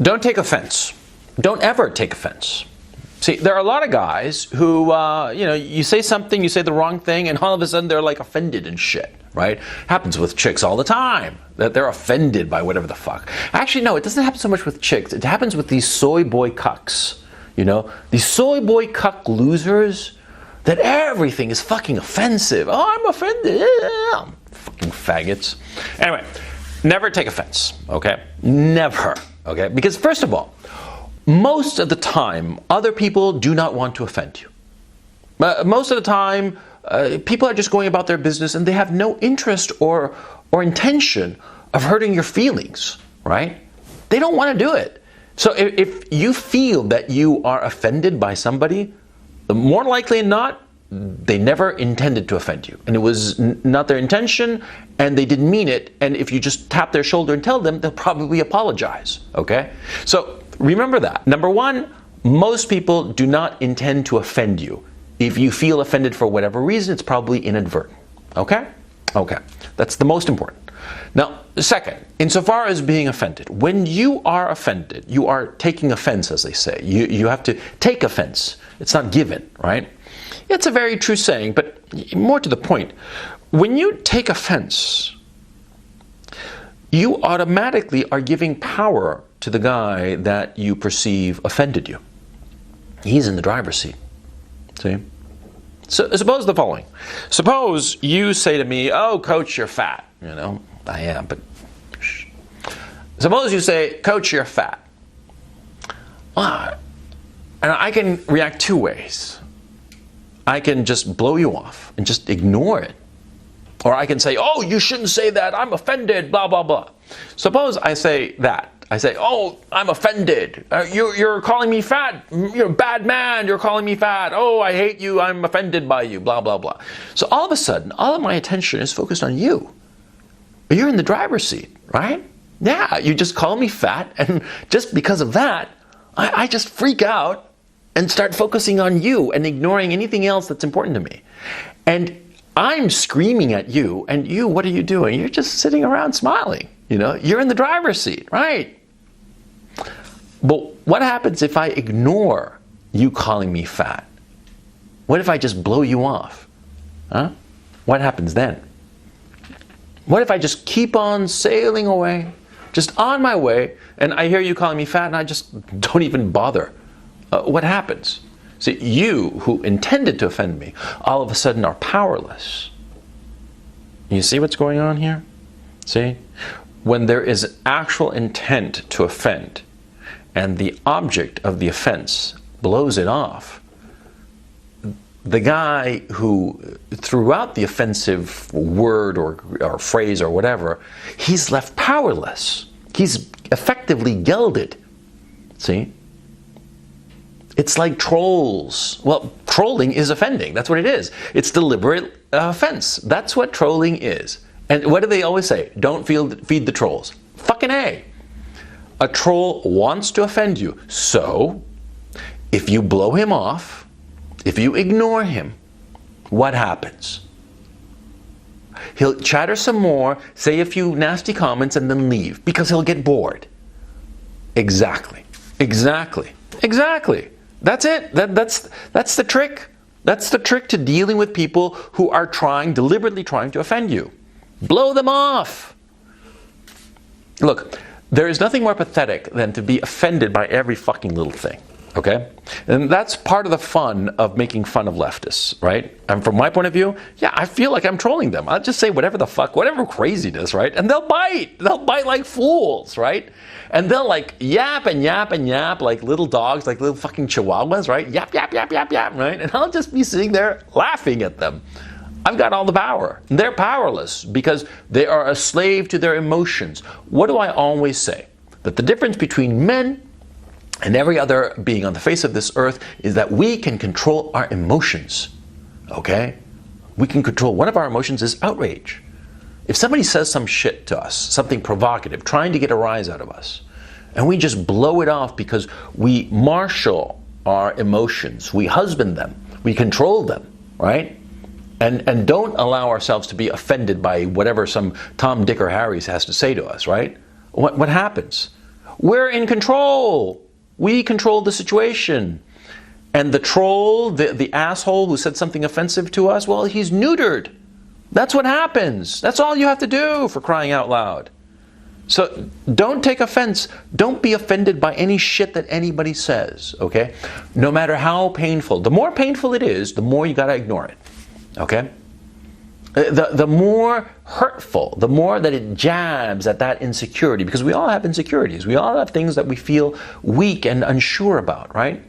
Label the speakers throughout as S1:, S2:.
S1: Don't take offense. Don't ever take offense. See, there are a lot of guys who, you say something, you say the wrong thing, and all of a sudden they're like offended and shit, right? Happens with chicks all the time, that they're offended by whatever the fuck. Actually, no, it doesn't happen so much with chicks. It happens with these soy boy cucks, These soy boy cuck losers, that everything is fucking offensive. Oh, I'm offended. Fucking faggots. Anyway, never take offense, okay? Never, okay? Because first of all, most of the time, other people do not want to offend you. Most of the time, people are just going about their business and they have no interest or intention of hurting your feelings, right? They don't want to do it. So if you feel that you are offended by somebody, more likely than not, they never intended to offend you. And it was not their intention, and they didn't mean it. And if you just tap their shoulder and tell them, they'll probably apologize, okay? So remember that. Number one, most people do not intend to offend you. If you feel offended for whatever reason, it's probably inadvertent, okay? Okay, that's the most important. Now, second, insofar as being offended, when you are offended, you are taking offense, as they say. You have to take offense. It's not given, right? It's a very true saying, but more to the point, when you take offense, you automatically are giving power to the guy that you perceive offended you. He's in the driver's seat. See? So suppose the following. Suppose you say to me, "Oh, coach, you're fat." I am, but shh. Suppose you say, "Coach, you're fat." And I can react two ways. I can just blow you off and just ignore it. Or I can say, "Oh, you shouldn't say that. I'm offended, blah, blah, blah." Suppose I say that. I say, "Oh, I'm offended. You're calling me fat. You're a bad man. You're calling me fat. Oh, I hate you. I'm offended by you, blah, blah, blah." So all of a sudden, all of my attention is focused on you. You're in the driver's seat, right? Yeah, you just call me fat, and just because of that, I just freak out and start focusing on you and ignoring anything else that's important to me. And I'm screaming at you, and you, what are you doing? You're just sitting around smiling. You're in the driver's seat, right? But what happens if I ignore you calling me fat? What if I just blow you off? Huh? What happens then? What if I just keep on sailing away, just on my way, and I hear you calling me fat and I just don't even bother? What happens? See, you who intended to offend me, all of a sudden are powerless. You see what's going on here? See? When there is actual intent to offend, and the object of the offense blows it off, the guy who threw out the offensive word or phrase or whatever, he's left powerless. He's effectively gelded. See? It's like trolls. Well, trolling is offending. That's what it is. It's deliberate offense. That's what trolling is. And what do they always say? Don't feed the trolls. Fucking A. A troll wants to offend you. So, if you blow him off, if you ignore him, what happens? He'll chatter some more, say a few nasty comments, and then leave, because he'll get bored. Exactly. Exactly. Exactly. That's it. That's the trick. That's the trick to dealing with people who are deliberately trying to offend you. Blow them off. Look, there is nothing more pathetic than to be offended by every fucking little thing. Okay? And that's part of the fun of making fun of leftists, right? And from my point of view, yeah, I feel like I'm trolling them. I'll just say whatever the fuck, whatever craziness, right? And they'll bite. They'll bite like fools, right? And they'll like yap and yap and yap like little dogs, like little fucking chihuahuas, right? Yap, yap, yap, yap, yap, right? And I'll just be sitting there laughing at them. I've got all the power. They're powerless because they are a slave to their emotions. What do I always say? That the difference between men and every other being on the face of this earth is that we can control our emotions. Okay? We can control. One of our emotions is outrage. If somebody says some shit to us, something provocative, trying to get a rise out of us, and we just blow it off because we marshal our emotions, we husband them, we control them, right? And don't allow ourselves to be offended by whatever some Tom, Dick, or Harry has to say to us, right? What happens? We're in control. We control the situation. And the troll, the asshole who said something offensive to us, well, he's neutered. That's what happens. That's all you have to do, for crying out loud. So don't take offense. Don't be offended by any shit that anybody says, okay? No matter how painful. The more painful it is, the more you got to ignore it, okay? The more hurtful, the more that it jabs at that insecurity, because we all have insecurities. We all have things that we feel weak and unsure about, right?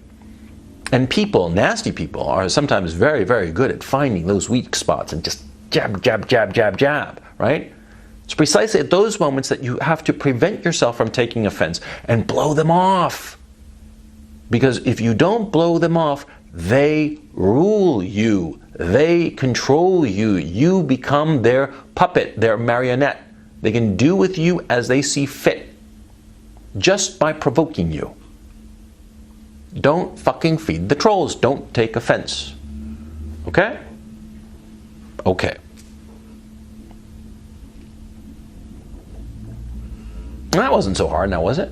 S1: And people, nasty people, are sometimes very, very good at finding those weak spots and just jab, jab, jab, jab, jab, right? It's precisely at those moments that you have to prevent yourself from taking offense and blow them off. Because if you don't blow them off, they rule you. They control you. You become their puppet, their marionette. They can do with you as they see fit, just by provoking you. Don't fucking feed the trolls. Don't take offense. Okay? Okay. That wasn't so hard now, was it?